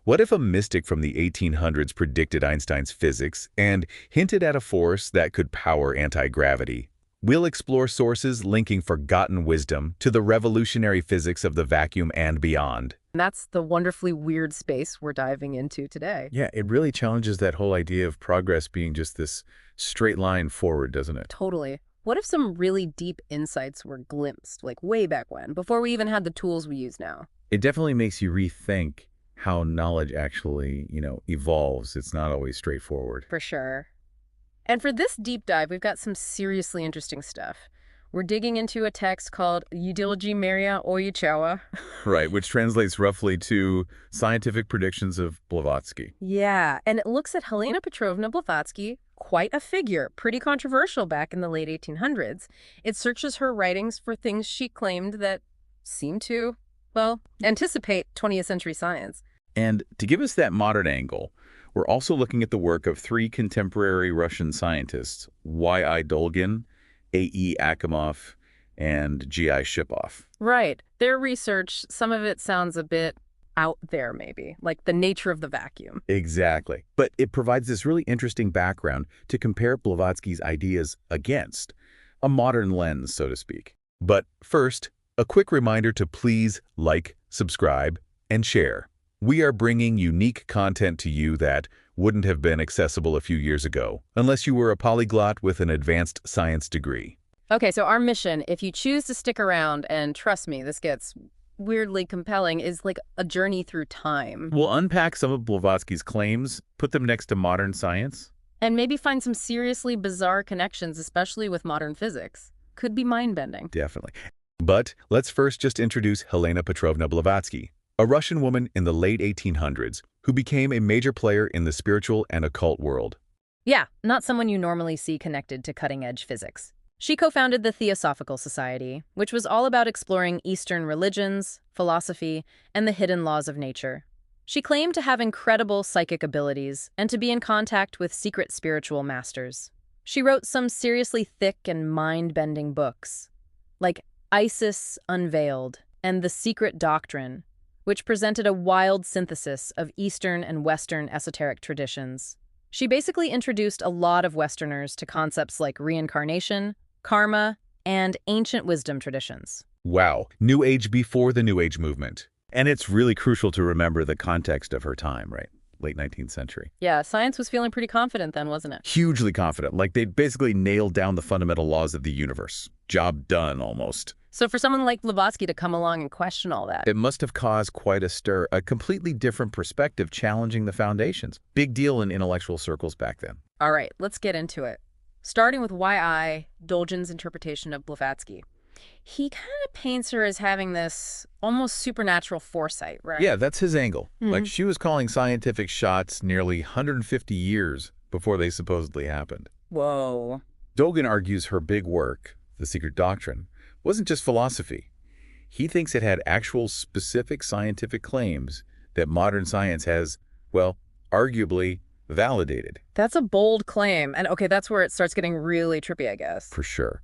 What if a mystic from the 1800s predicted Einstein's physics and hinted at a force that could power anti-gravity? We'll explore sources linking forgotten wisdom to the revolutionary physics of the vacuum and beyond. And that's the wonderfully weird space we're diving into today. Yeah, it really challenges that whole idea of progress being just this straight line forward, doesn't it? Totally. What if some really deep insights were glimpsed, like way back when, before we even had the tools we use now? It definitely makes you rethink how knowledge actually, evolves. It's not always straightforward. For sure. And for this deep dive, we've got some seriously interesting stuff. We're digging into a text called Ideology Maria Oyichawa. Right, which translates roughly to Scientific Predictions of Blavatsky. Yeah, and it looks at Helena Petrovna Blavatsky, quite a figure, pretty controversial back in the late 1800s. It searches her writings for things she claimed that seem to, well, anticipate 20th century science. And to give us that modern angle, we're also looking at the work of three contemporary Russian scientists, Yu.I. Dolgin, A.E. Akimov, and G.I. Shipov. Right. Their research, some of it sounds a bit out there, maybe, like the nature of the vacuum. Exactly. But it provides this really interesting background to compare Blavatsky's ideas against a modern lens, so to speak. But first, a quick reminder to please like, subscribe, and share. We are bringing unique content to you that wouldn't have been accessible a few years ago, unless you were a polyglot with an advanced science degree. Okay, so our mission, if you choose to stick around, and trust me, this gets weirdly compelling, is like a journey through time. We'll unpack some of Blavatsky's claims, put them next to modern science, And maybe find some seriously bizarre connections, especially with modern physics. Could be mind-bending. definitely. But let's first just introduce Helena Petrovna Blavatsky, a Russian woman in the late 1800s who became a major player in the spiritual and occult world. Yeah, not someone you normally see connected to cutting-edge physics. She co-founded the Theosophical Society, which was all about exploring Eastern religions, philosophy, and the hidden laws of nature. She claimed to have incredible psychic abilities and to be in contact with secret spiritual masters. She wrote some seriously thick and mind-bending books, like Isis Unveiled and The Secret Doctrine, which presented a wild synthesis of Eastern and Western esoteric traditions. She basically introduced a lot of Westerners to concepts like reincarnation, karma, and ancient wisdom traditions. Wow, New Age before the New Age movement. And it's really crucial to remember the context of her time, right? Late 19th century. Yeah, science was feeling pretty confident then, wasn't it? Hugely confident, like they'd basically nailed down the fundamental laws of the universe. Job done, almost. So for someone like Blavatsky to come along and question all that, It must have caused quite a stir, a completely different perspective challenging the foundations. Big deal in intellectual circles back then. all right, let's get into it. Starting with Yu.I. Dolgin's interpretation of Blavatsky. He kind of paints her as having this almost supernatural foresight, right? Yeah, that's his angle. Like she was calling scientific shots nearly 150 years before they supposedly happened. Whoa. Dolan argues her big work, The Secret Doctrine, wasn't just philosophy. He thinks it had actual specific scientific claims that modern science has, well, arguably validated. That's a bold claim. And okay, that's where it starts getting really trippy, I guess. For sure.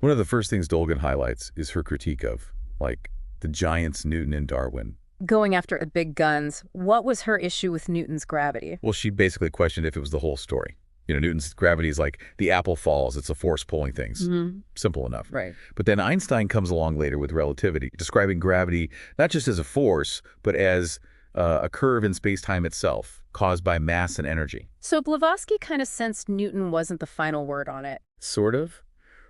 One of the first things Dolgin highlights is her critique of, like, the giants Newton and Darwin. Going after the big guns, what was her issue with Newton's gravity? Well, she basically questioned if it was the whole story. Newton's gravity is like the apple falls. It's a force pulling things. Simple enough. Right. But then Einstein comes along later with relativity, describing gravity not just as a force, but as a curve in space-time itself, caused by mass and energy. So Blavatsky kind of sensed Newton wasn't the final word on it. Sort of.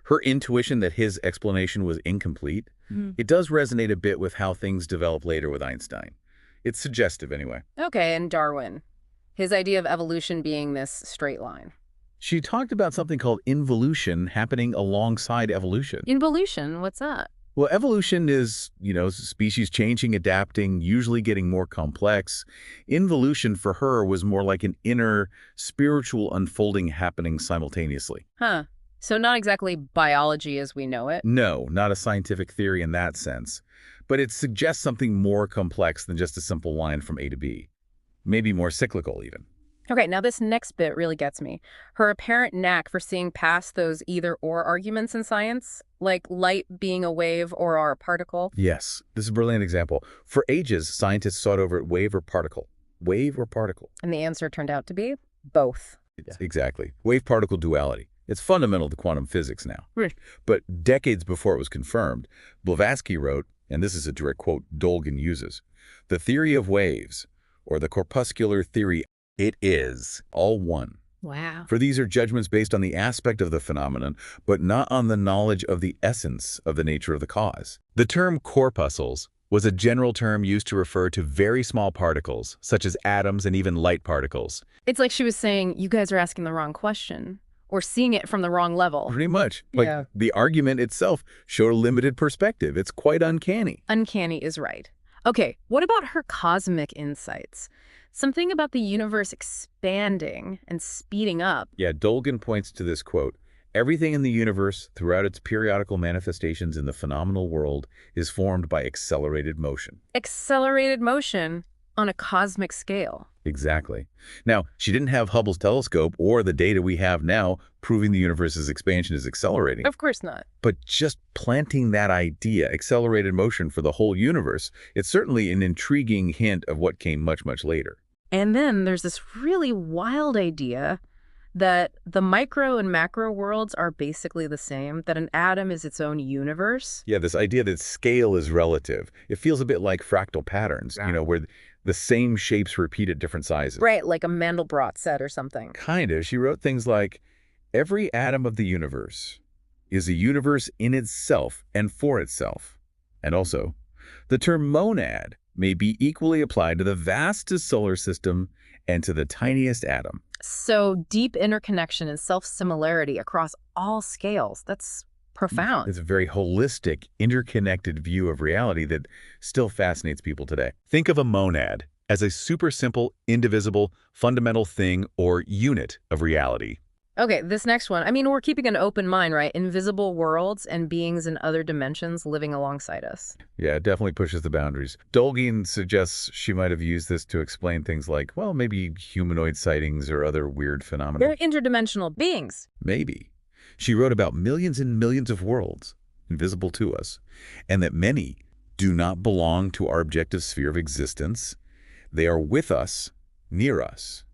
Her intuition that his explanation was incomplete, it does resonate a bit with how things develop later with Einstein. It's suggestive anyway. Okay, and Darwin. His idea of evolution being this straight line. She talked about something called involution happening alongside evolution. Involution? What's that? Well, evolution is, species changing, adapting, usually getting more complex. Involution for her was more like an inner spiritual unfolding happening simultaneously. Huh. So not exactly biology as we know it. No, not a scientific theory in that sense. But it suggests something more complex than just a simple line from A to B. Maybe more cyclical even. Okay, now this next bit really gets me. Her apparent knack for seeing past those either-or arguments in science, like light being a wave or a particle. Yes, this is a brilliant example. For ages, scientists sought over wave or particle. wave or particle? And the answer turned out to be both. Exactly. Wave-particle duality. It's fundamental to quantum physics now. Right. But decades before it was confirmed, Blavatsky wrote, and this is a direct quote Dolgin uses, "The theory of waves, or the corpuscular theory, it is all one. Wow. For these are judgments based on the aspect of the phenomenon, but not on the knowledge of the essence of the nature of the cause." The term corpuscles was a general term used to refer to very small particles, such as atoms and even light particles. It's like she was saying, you guys are asking the wrong question or seeing it from the wrong level. Pretty much. Like, the argument itself showed a limited perspective. It's quite uncanny. Uncanny is right. Okay, what about her cosmic insights? Something about the universe expanding and speeding up. Yeah, Dolgin points to this quote, "Everything in the universe, throughout its periodical manifestations in the phenomenal world, is formed by accelerated motion." Accelerated motion on a cosmic scale. Exactly. Now, she didn't have Hubble's telescope or the data we have now proving the universe's expansion is accelerating. Of course not. But just planting that idea, accelerated motion for the whole universe, it's certainly an intriguing hint of what came much, much later. And then there's this really wild idea that the micro and macro worlds are basically the same, that an atom is its own universe. Yeah, this idea that scale is relative. It feels a bit like fractal patterns, where the same shapes repeat at different sizes. Right, like a Mandelbrot set or something. Kind of. She wrote things like, "Every atom of the universe is a universe in itself and for itself." And also, the term monad may be equally applied to the vastest solar system and to the tiniest atom. So deep interconnection and self-similarity across all scales. That's profound. It's a very holistic, interconnected view of reality that still fascinates people today. Think of a monad as a super simple, indivisible, fundamental thing or unit of reality. Okay, this next one. I mean, we're keeping an open mind, right? Invisible worlds and beings in other dimensions living alongside us. Yeah, it definitely pushes the boundaries. Dolgin suggests she might have used this to explain things like, well, maybe humanoid sightings or other weird phenomena. They're interdimensional beings. Maybe. She wrote about millions and millions of worlds, invisible to us, and that many do not belong to our objective sphere of existence. They are with us, near us,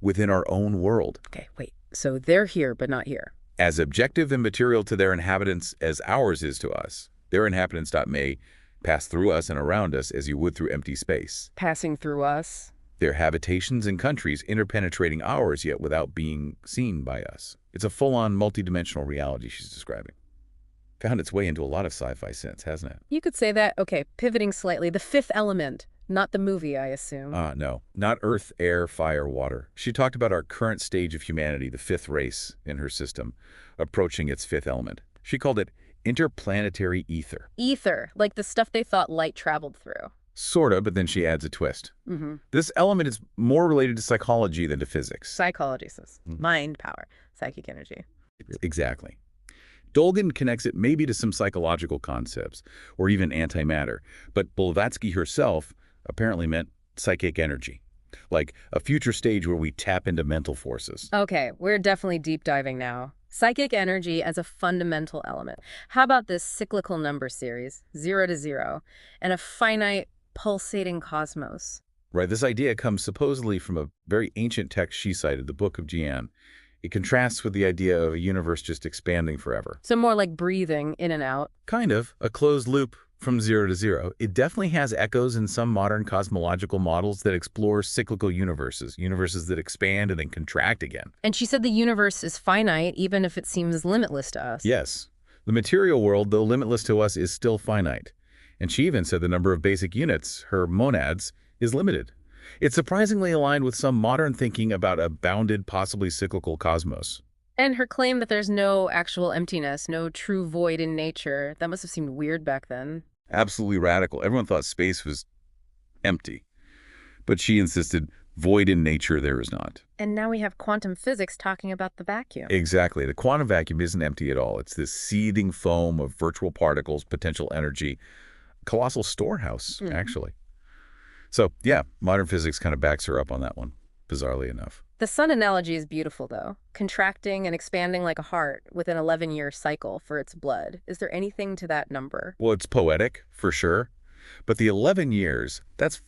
within our own world. Okay, wait. So they're here, but not here. As objective and material to their inhabitants as ours is to us. Their inhabitants may pass through us and around us as you would through empty space. Passing through us. Their habitations and countries interpenetrating ours, yet without being seen by us. It's a full-on multidimensional reality she's describing. Found its way into a lot of sci-fi since, hasn't it? You could say that. Okay, pivoting slightly. The Fifth Element. Not the movie, I assume. No. Not earth, air, fire, water. She talked about our current stage of humanity, the fifth race in her system, approaching its fifth element. She called it interplanetary ether. Ether, like the stuff they thought light traveled through. Sort of, but then she adds a twist. This element is more related to psychology than to physics. Psychology says mind, power, psychic energy. Exactly. Dolgin connects it maybe to some psychological concepts, or even antimatter, but Blavatsky herself apparently meant psychic energy, like a future stage where we tap into mental forces. Okay, we're definitely deep diving now. Psychic energy as a fundamental element. How about this cyclical number series, 0 to 0, and a finite pulsating cosmos? Right, this idea comes supposedly from a very ancient text she cited, the Book of Dzyan. It contrasts with the idea of a universe just expanding forever. So more like breathing in and out. Kind of, a closed loop from 0 to 0. It definitely has echoes in some modern cosmological models that explore cyclical universes, universes that expand and then contract again. And she said the universe is finite, even if it seems limitless to us. Yes. The material world, though limitless to us, is still finite. And she even said the number of basic units, her monads, is limited. It's surprisingly aligned with some modern thinking about a bounded, possibly cyclical cosmos. And her claim that there's no actual emptiness, no true void in nature, that must have seemed weird back then. Absolutely radical. Everyone thought space was empty. But she insisted, void in nature there is not. And now we have quantum physics talking about the vacuum. Exactly. The quantum vacuum isn't empty at all. It's this seething foam of virtual particles, potential energy, colossal storehouse, actually. So, yeah, modern physics kind of backs her up on that one, bizarrely enough. The sun analogy is beautiful, though. Contracting and expanding like a heart with an 11-year cycle for its blood. Is there anything to that number? Well, it's poetic, for sure. But the 11 years, that's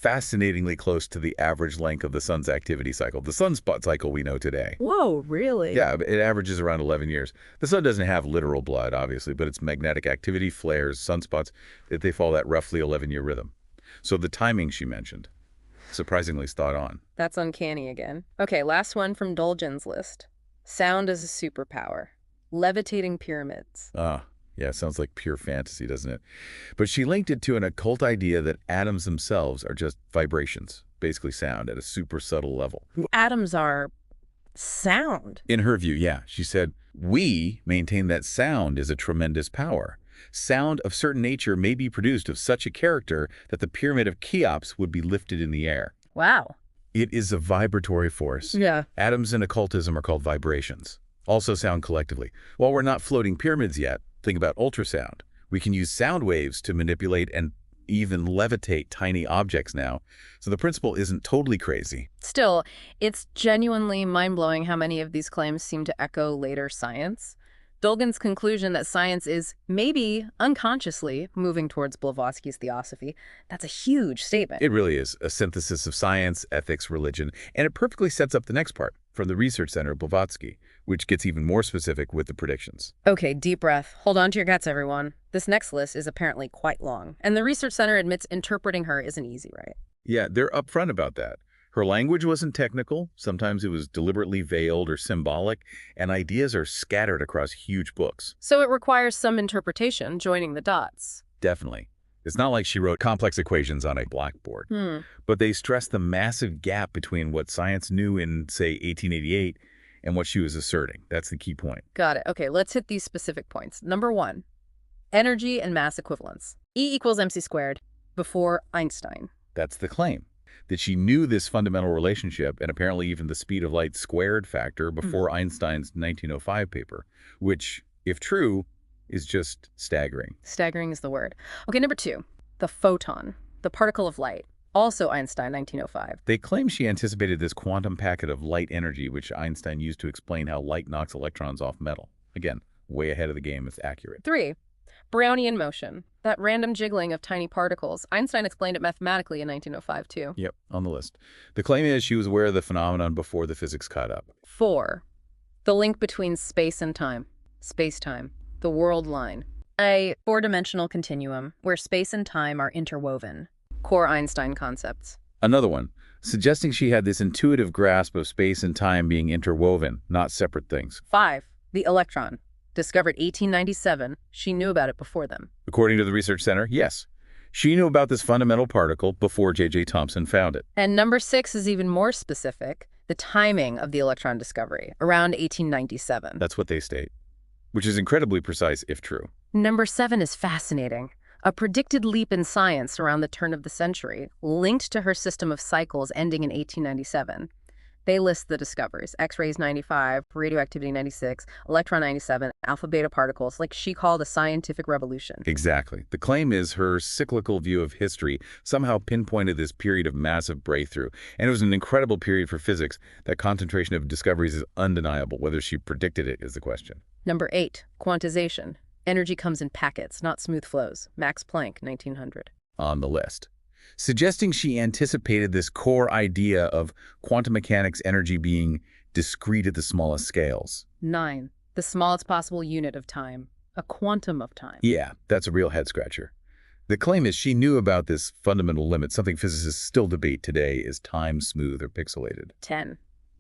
fascinatingly close to the average length of the sun's activity cycle, the sunspot cycle we know today. Whoa, really? Yeah, it averages around 11 years. The sun doesn't have literal blood, obviously, but its magnetic activity, flares, sunspots, they follow that roughly 11-year rhythm. So the timing she mentioned, surprisingly spot on. That's uncanny again. Okay, last one from Dolgin's list. Sound as a superpower. Levitating pyramids. Yeah, sounds like pure fantasy, doesn't it? But she linked it to an occult idea that atoms themselves are just vibrations, basically sound, at a super subtle level. Atoms are sound. In her view, yeah. She said, we maintain that sound is a tremendous power. Sound of certain nature may be produced of such a character that the pyramid of Cheops would be lifted in the air. Wow. It is a vibratory force. Yeah. Atoms in occultism are called vibrations, also sound collectively. While we're not floating pyramids yet, think about ultrasound. We can use sound waves to manipulate and even levitate tiny objects now. So the principle isn't totally crazy. Still, it's genuinely mind-blowing how many of these claims seem to echo later science. Dolgin's conclusion that science is maybe unconsciously moving towards Blavatsky's Theosophy, that's a huge statement. It really is a synthesis of science, ethics, religion, and it perfectly sets up the next part from the research center of Blavatsky, which gets even more specific with the predictions. Okay, deep breath. Hold on to your guts, everyone. This next list is apparently quite long, and the research center admits interpreting her isn't easy, right? Yeah, they're upfront about that. Her language wasn't technical. Sometimes it was deliberately veiled or symbolic, and ideas are scattered across huge books. So it requires some interpretation, joining the dots. Definitely. It's not like she wrote complex equations on a blackboard, but they stress the massive gap between what science knew in, say, 1888 and what she was asserting. That's the key point. Got it. Okay, let's hit these specific points. Number 1, energy and mass equivalence. E equals mc squared before Einstein. That's the claim, that she knew this fundamental relationship and apparently even the speed of light squared factor before Einstein's 1905 paper, which, if true, is just staggering. Staggering is the word. Okay, number 2, the photon, the particle of light. Also Einstein, 1905. They claim she anticipated this quantum packet of light energy, which Einstein used to explain how light knocks electrons off metal. Again, way ahead of the game. It's accurate. 3, Brownian motion, that random jiggling of tiny particles. Einstein explained it mathematically in 1905, too. Yep, on the list. The claim is she was aware of the phenomenon before the physics caught up. 4, the link between space and time. Space-time, the world line. A four-dimensional continuum where space and time are interwoven. Core Einstein concepts. Another one, suggesting she had this intuitive grasp of space and time being interwoven, not separate things. 5, the electron. Discovered 1897, she knew about it before them. According to the research center, yes. She knew about this fundamental particle before J.J. Thomson found it. And number 6 is even more specific, the timing of the electron discovery, around 1897. That's what they state, which is incredibly precise if true. Number 7 is fascinating. A predicted leap in science around the turn of the century, linked to her system of cycles ending in 1897. They list the discoveries: X-rays 95, radioactivity 96, electron 97, alpha-beta particles, like she called a scientific revolution. Exactly. The claim is her cyclical view of history somehow pinpointed this period of massive breakthrough. And it was an incredible period for physics. That concentration of discoveries is undeniable. Whether she predicted it is the question. Number 8, quantization. Energy comes in packets, not smooth flows. Max Planck, 1900. On the list, suggesting she anticipated this core idea of quantum mechanics energy being discrete at the smallest scales. 9, the smallest possible unit of time, a quantum of time. Yeah, that's a real head-scratcher. The claim is she knew about this fundamental limit, something physicists still debate today: is time smooth or pixelated? 10,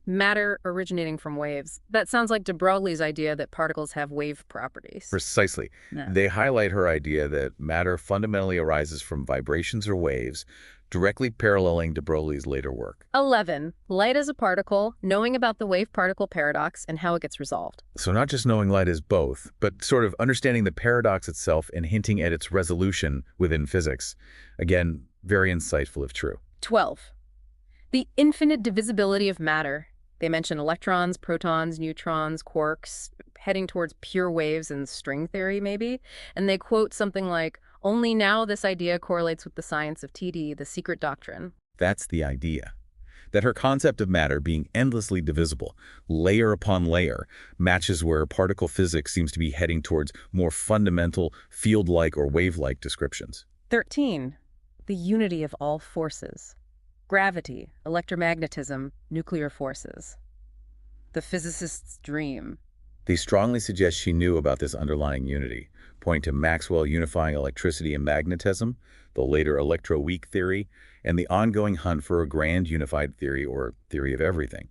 matter originating from waves. That sounds like de Broglie's idea that particles have wave properties. Precisely. Yeah. They highlight her idea that matter fundamentally arises from vibrations or waves, directly paralleling de Broglie's later work. 11, light as a particle, knowing about the wave-particle paradox and how it gets resolved. So not just knowing light is both, but sort of understanding the paradox itself and hinting at its resolution within physics. Again, very insightful if true. 12, the infinite divisibility of matter. They mention electrons, protons, neutrons, quarks, heading towards pure waves and string theory, maybe. And they quote something like, "Only now this idea correlates with the science of TD, the Secret Doctrine." That's the idea. That her concept of matter being endlessly divisible, layer upon layer, matches where particle physics seems to be heading towards more fundamental field-like or wave-like descriptions. 13, The unity of all forces. Gravity, electromagnetism, nuclear forces. The physicist's dream. They strongly suggest she knew about this underlying unity, pointing to Maxwell unifying electricity and magnetism, the later electroweak theory, and the ongoing hunt for a grand unified theory or theory of everything.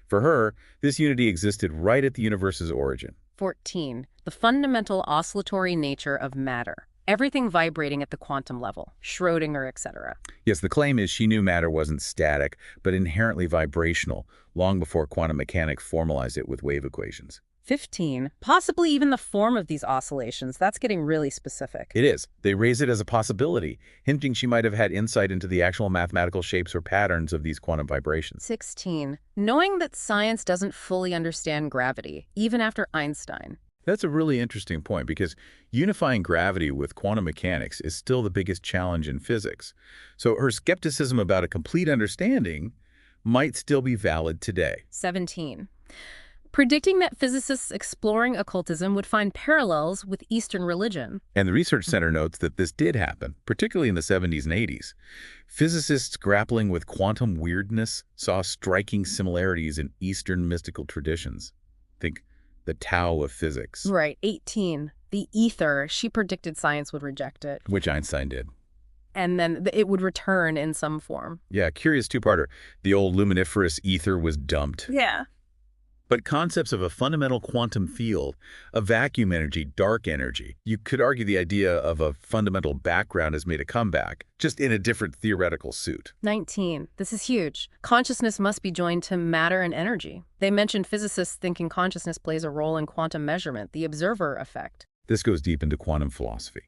For her, this unity existed right at the universe's origin. 14. The fundamental oscillatory nature of matter. Everything vibrating at the quantum level, Schrödinger, etc. Yes, the claim is she knew matter wasn't static, but inherently vibrational, long before quantum mechanics formalized it with wave equations. 15. Possibly even the form of these oscillations. That's getting really specific. It is. They raise it as a possibility, hinting she might have had insight into the actual mathematical shapes or patterns of these quantum vibrations. 16. Knowing that science doesn't fully understand gravity, even after Einstein. That's a really interesting point because unifying gravity with quantum mechanics is still the biggest challenge in physics. So her skepticism about a complete understanding might still be valid today. 17. Predicting that physicists exploring occultism would find parallels with Eastern religion. And the research center notes that this did happen, particularly in the 70s and 80s. Physicists grappling with quantum weirdness saw striking similarities in Eastern mystical traditions. Think the Tao of physics. Right. 18. The ether. She predicted science would reject it. Which Einstein did. And then it would return in some form. Yeah, curious two-parter. The old luminiferous ether was dumped. Yeah. But concepts of a fundamental quantum field, a vacuum energy, dark energy, you could argue the idea of a fundamental background has made a comeback, just in a different theoretical suit. 19. This is huge. Consciousness must be joined to matter and energy. They mentioned physicists thinking consciousness plays a role in quantum measurement, the observer effect. This goes deep into quantum philosophy.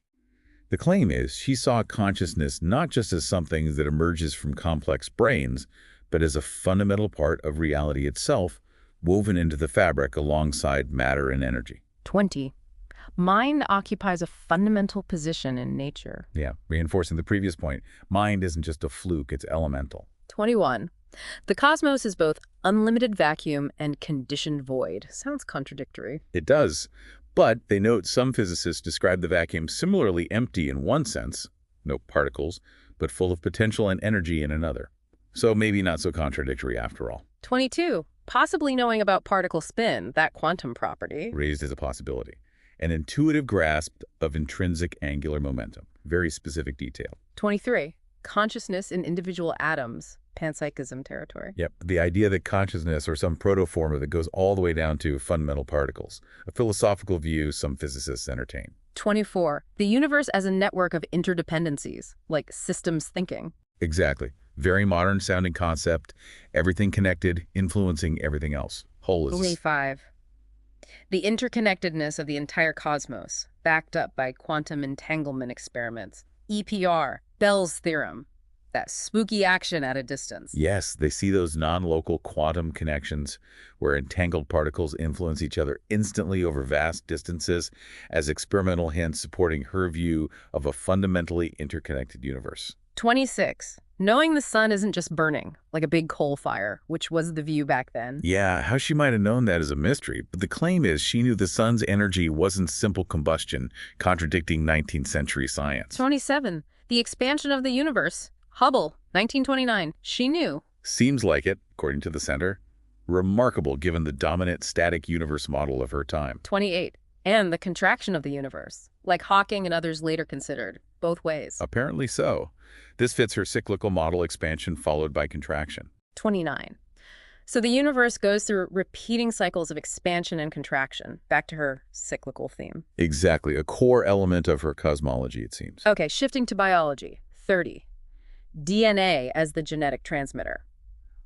The claim is she saw consciousness not just as something that emerges from complex brains, but as a fundamental part of reality itself, woven into the fabric alongside matter and energy. 20. Mind occupies a fundamental position in nature. Yeah, reinforcing the previous point, mind isn't just a fluke, it's elemental. 21. The cosmos is both unlimited vacuum and conditioned void. Sounds contradictory. It does, but they note some physicists describe the vacuum similarly empty in one sense, no particles, but full of potential and energy in another. So maybe not so contradictory after all. 22. Possibly knowing about particle spin, that quantum property. Raised as a possibility. An intuitive grasp of intrinsic angular momentum. Very specific detail. 23. Consciousness in individual atoms, panpsychism territory. Yep, the idea that consciousness or some protoform of it goes all the way down to fundamental particles. A philosophical view some physicists entertain. 24. The universe as a network of interdependencies, like systems thinking. Exactly. Very modern-sounding concept, everything connected, influencing everything else. Whole is... 25. The interconnectedness of the entire cosmos, backed up by quantum entanglement experiments. EPR, Bell's theorem, that spooky action at a distance. Yes, they see those non-local quantum connections where entangled particles influence each other instantly over vast distances as experimental hints supporting her view of a fundamentally interconnected universe. 26. Knowing the sun isn't just burning, like a big coal fire, which was the view back then. Yeah, how she might have known that is a mystery, but the claim is she knew the sun's energy wasn't simple combustion, contradicting 19th century science. 27. The expansion of the universe. Hubble, 1929. She knew. Seems like it, according to the center. Remarkable given the dominant static universe model of her time. 28. And the contraction of the universe, like Hawking and others later considered, both ways. Apparently so. This fits her cyclical model, expansion followed by contraction. 29. So the universe goes through repeating cycles of expansion and contraction, back to her cyclical theme. Exactly, a core element of her cosmology, it seems. Okay, shifting to biology. 30. DNA as the genetic transmitter.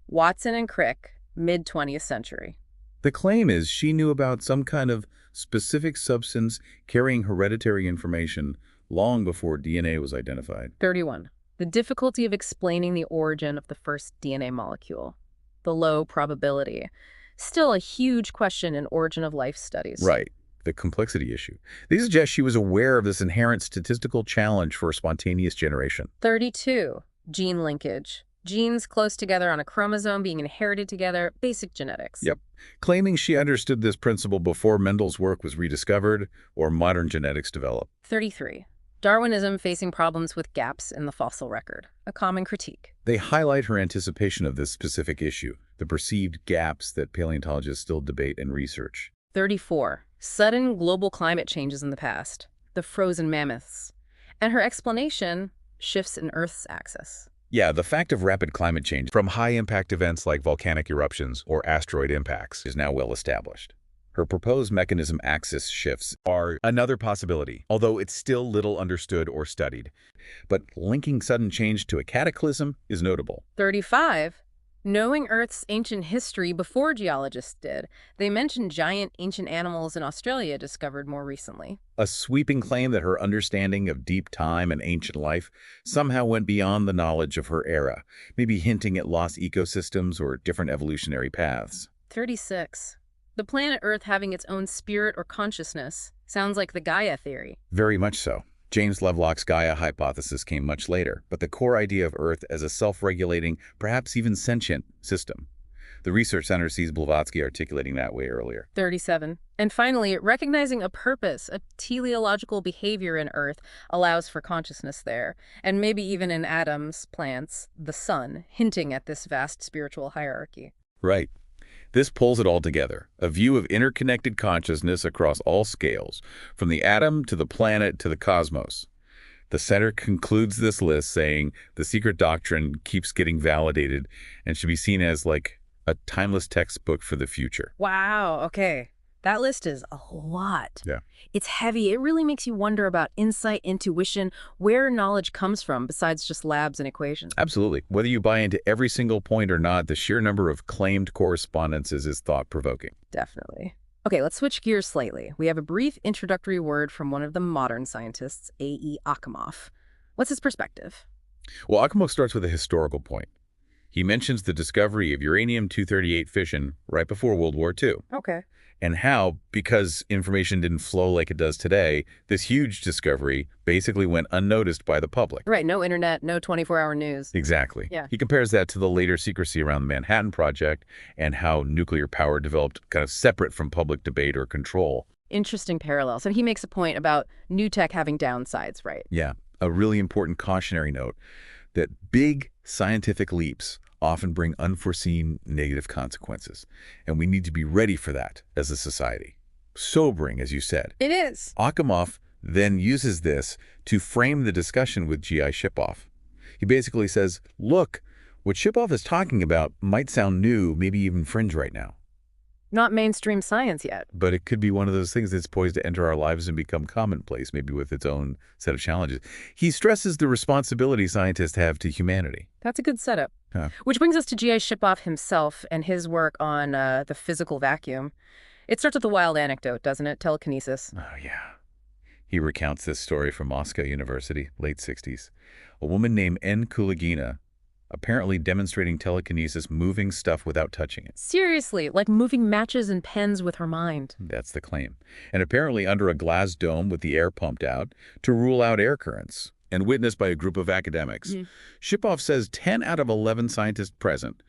Watson and Crick, mid-20th century. The claim is she knew about some kind of specific substance carrying hereditary information long before DNA was identified. 31. The difficulty of explaining the origin of the first DNA molecule. The low probability. Still a huge question in origin of life studies. Right, the complexity issue. They suggest she was aware of this inherent statistical challenge for spontaneous generation. 32. Gene linkage. Genes close together on a chromosome being inherited together, basic genetics. Yep. Claiming she understood this principle before Mendel's work was rediscovered or modern genetics developed. 33. Darwinism facing problems with gaps in the fossil record, a common critique. They highlight her anticipation of this specific issue, the perceived gaps that paleontologists still debate and research. 34. Sudden global climate changes in the past, the frozen mammoths. And her explanation, shifts in Earth's axis. Yeah, the fact of rapid climate change From high-impact events like volcanic eruptions or asteroid impacts is now well established. Her proposed mechanism axis shifts are another possibility, although it's still little understood or studied. but linking sudden change to a cataclysm is notable. 35. Knowing Earth's ancient history before geologists did, they mentioned giant ancient animals in Australia discovered more recently. A sweeping claim that her understanding of deep time and ancient life somehow went beyond the knowledge of her era, maybe hinting at lost ecosystems or different evolutionary paths. 36. The planet Earth having its own spirit or consciousness sounds like the Gaia theory. Very much so. James Lovelock's Gaia hypothesis came much later, but the core idea of Earth as a self-regulating, perhaps even sentient system. The Research Center sees Blavatsky articulating that way earlier. 37. And finally, recognizing a purpose, a teleological behavior in Earth allows for consciousness there, and maybe even in atoms, plants, the sun, hinting at this vast spiritual hierarchy. Right. This pulls it all together, a view of interconnected consciousness across all scales, from the atom to the planet to the cosmos. The center concludes this list saying the Secret Doctrine keeps getting validated and should be seen as like a timeless textbook for the future. Wow, okay. That list is a lot. Yeah. It's heavy. It really makes you wonder about insight, intuition, where knowledge comes from besides just labs and equations. Absolutely. Whether you buy into every single point or not, the sheer number of claimed correspondences is thought-provoking. Definitely. Okay, let's switch gears slightly. We have a brief introductory word from one of the modern scientists, A.E. Akimov. What's his perspective? Well, Akimov starts with a historical point. He mentions the discovery of uranium-238 fission right before World War II. Okay. And how, because information didn't flow like it does today, this huge discovery basically went unnoticed by the public. Right, no internet, no 24-hour news. Exactly. Yeah. He compares that to the later secrecy around the Manhattan Project and how nuclear power developed kind of separate from public debate or control. Interesting parallel. So he makes a point about new tech having downsides, right? Yeah, a really important cautionary note that big scientific leaps often bring unforeseen negative consequences, and we need to be ready for that as a society. Sobering, as you said. It is. Akimov then uses this to frame the discussion with G.I. Shipov. He basically says, look, what Shipov is talking about might sound new, maybe even fringe right now. Not mainstream science yet. But it could be one of those things that's poised to enter our lives and become commonplace, maybe with its own set of challenges. He stresses the responsibility scientists have to humanity. That's a good setup. Huh. Which brings us to G.I. Shipov himself and his work on the physical vacuum. It starts with a wild anecdote, doesn't it? Telekinesis. Oh, yeah. He recounts this story from Moscow University, late 60s. A woman named N. Kuligina apparently demonstrating telekinesis, moving stuff without touching it. Seriously, like moving matches and pens with her mind. That's the claim. And apparently under a glass dome with the air pumped out to rule out air currents, and witnessed by a group of academics. Shipov says 10 out of 11 scientists present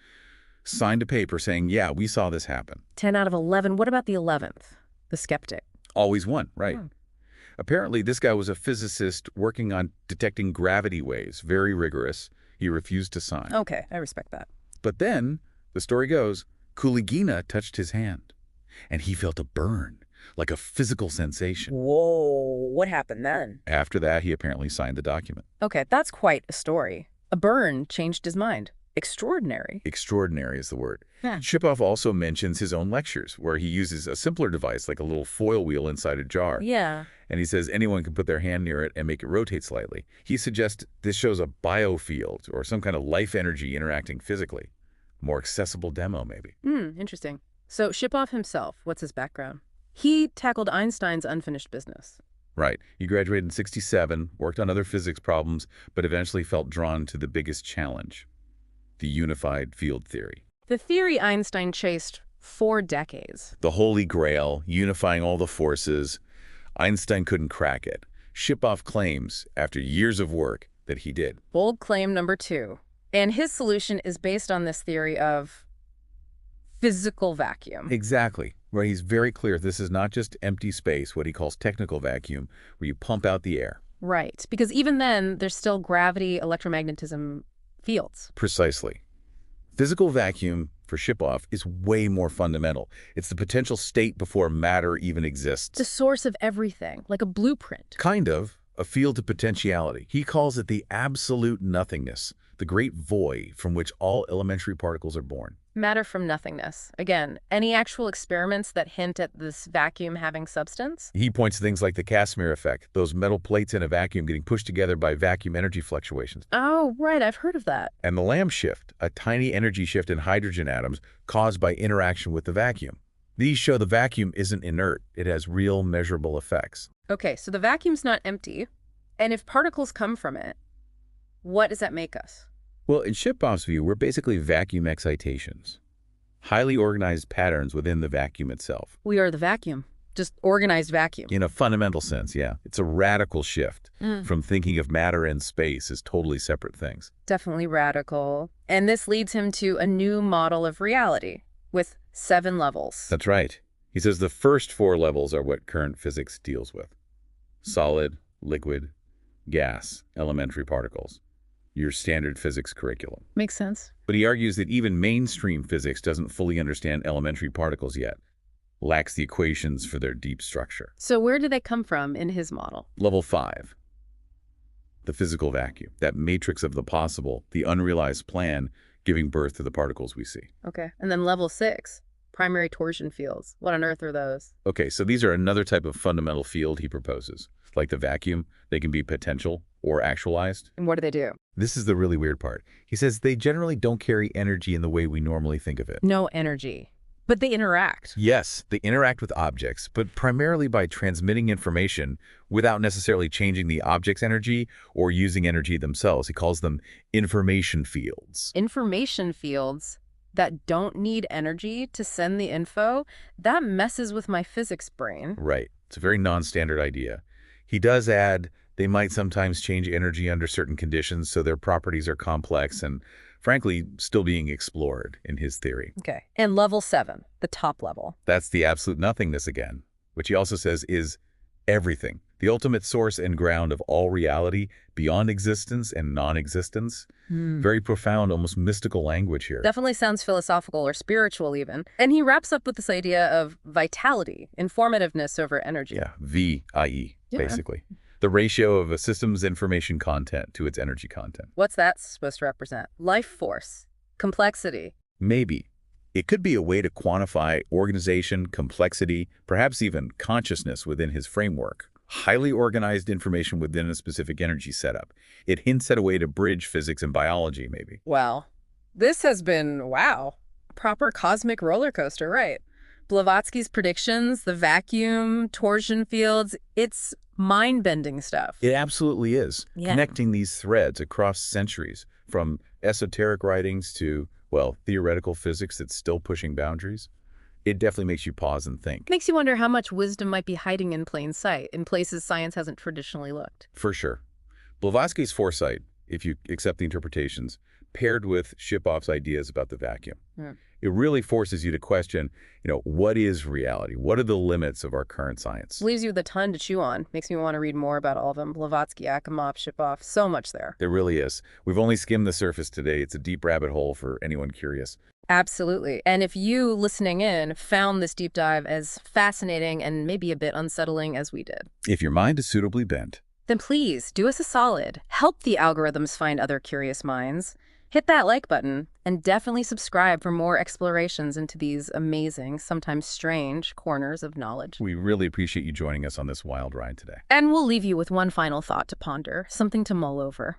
signed a paper saying, yeah, we saw this happen. 10 out of 11. What about the 11th? The skeptic. Always one, right. Apparently, this guy was a physicist working on detecting gravity waves, very rigorous. He refused to sign. Okay, I respect that. But then, the story goes, Kuligina touched his hand, and he felt a burn, like a physical sensation. Whoa, what happened then? After that, he apparently signed the document. Okay, that's quite a story. A burn changed his mind. Extraordinary. Extraordinary is the word. Yeah. Shipov also mentions his own lectures, where he uses a simpler device, like a little foil wheel inside a jar. Yeah. And he says anyone can put their hand near it and make it rotate slightly. He suggests this shows a biofield or some kind of life energy interacting physically. More accessible demo, maybe. Interesting. So Shipov himself, what's his background? He tackled Einstein's unfinished business. Right. He graduated in '67, worked on other physics problems, but eventually felt drawn to the biggest challenge, the unified field theory. The theory Einstein chased for decades. The holy grail, unifying all the forces. Einstein couldn't crack it. Shipov claims, after years of work, that he did. Bold claim number 2. And his solution is based on this theory of physical vacuum. Exactly. Right, he's very clear this is not just empty space, what he calls technical vacuum, where you pump out the air. Right, because even then, there's still gravity, electromagnetism fields. Precisely. Physical vacuum, for Shipov, is way more fundamental. It's the potential state before matter even exists. The source of everything, like a blueprint. Kind of. A field of potentiality. He calls it the absolute nothingness, the great void from which all elementary particles are born. Matter from nothingness. Again, any actual experiments that hint at this vacuum having substance? He points to things like the Casimir effect, those metal plates in a vacuum getting pushed together by vacuum energy fluctuations. Oh, right, I've heard of that. And the Lamb shift, a tiny energy shift in hydrogen atoms caused by interaction with the vacuum. These show the vacuum isn't inert. It has real measurable effects. Okay, so the vacuum's not empty, and if particles come from it, what does that make us? Well, in Shipov's view, we're basically vacuum excitations, highly organized patterns within the vacuum itself. We are the vacuum, just organized vacuum. In a fundamental sense, yeah. It's a radical shift from thinking of matter and space as totally separate things. Definitely radical. And this leads him to a new model of reality with 7 levels. That's right. He says the first 4 levels are what current physics deals with. Solid, liquid, gas, elementary particles. Your standard physics curriculum. Makes sense. But he argues that even mainstream physics doesn't fully understand elementary particles yet, lacks the equations for their deep structure. So where do they come from in his model? Level 5, the physical vacuum, that matrix of the possible, the unrealized plan giving birth to the particles we see. Okay. And then level 6, primary torsion fields. What on earth are those? Okay, so these are another type of fundamental field he proposes. Like the vacuum, they can be potential or actualized. And what do they do? This is the really weird part. He says they generally don't carry energy in the way we normally think of it. No energy. But they interact. Yes, they interact with objects, but primarily by transmitting information without necessarily changing the object's energy or using energy themselves. He calls them information fields. Information fields that don't need energy to send the info, that messes with my physics brain. Right. It's a very non-standard idea. He does add they might sometimes change energy under certain conditions, so their properties are complex and, frankly, still being explored in his theory. Okay. And level 7, the top level. That's the absolute nothingness again, which he also says is everything, the ultimate source and ground of all reality beyond existence and non-existence. Very profound, almost mystical language here. Definitely sounds philosophical or spiritual even. And he wraps up with this idea of vitality, informativeness over energy. Yeah, VIE, basically. The ratio of a system's information content to its energy content. What's that supposed to represent? Life force, complexity. Maybe. It could be a way to quantify organization, complexity, perhaps even consciousness within his framework. Highly organized information within a specific energy setup. It hints at a way to bridge physics and biology, maybe. Wow. This has been, wow, proper cosmic roller coaster, right? Blavatsky's predictions, the vacuum, torsion fields, it's mind-bending stuff. It absolutely is. Yeah. Connecting these threads across centuries, from esoteric writings to, well, theoretical physics that's still pushing boundaries. It definitely makes you pause and think. Makes you wonder how much wisdom might be hiding in plain sight, in places science hasn't traditionally looked. For sure. Blavatsky's foresight, if you accept the interpretations, paired with Shipov's ideas about the vacuum. It really forces you to question, what is reality? What are the limits of our current science? Leaves you with a ton to chew on. Makes me want to read more about all of them. Blavatsky, Akimov, Shipov, so much there. There really is. We've only skimmed the surface today. It's a deep rabbit hole for anyone curious. Absolutely. And if you, listening in, found this deep dive as fascinating and maybe a bit unsettling as we did, if your mind is suitably bent, then please do us a solid. Help the algorithms find other curious minds. Hit that like button and definitely subscribe for more explorations into these amazing, sometimes strange corners of knowledge. We really appreciate you joining us on this wild ride today. And we'll leave you with one final thought to ponder, something to mull over.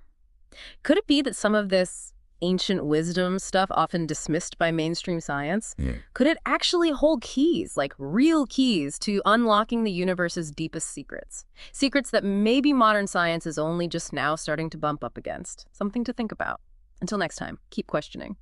Could it be that some of this ancient wisdom stuff often dismissed by mainstream science, could it actually hold keys, like real keys, to unlocking the universe's deepest secrets? Secrets that maybe modern science is only just now starting to bump up against. Something to think about. Until next time, keep questioning.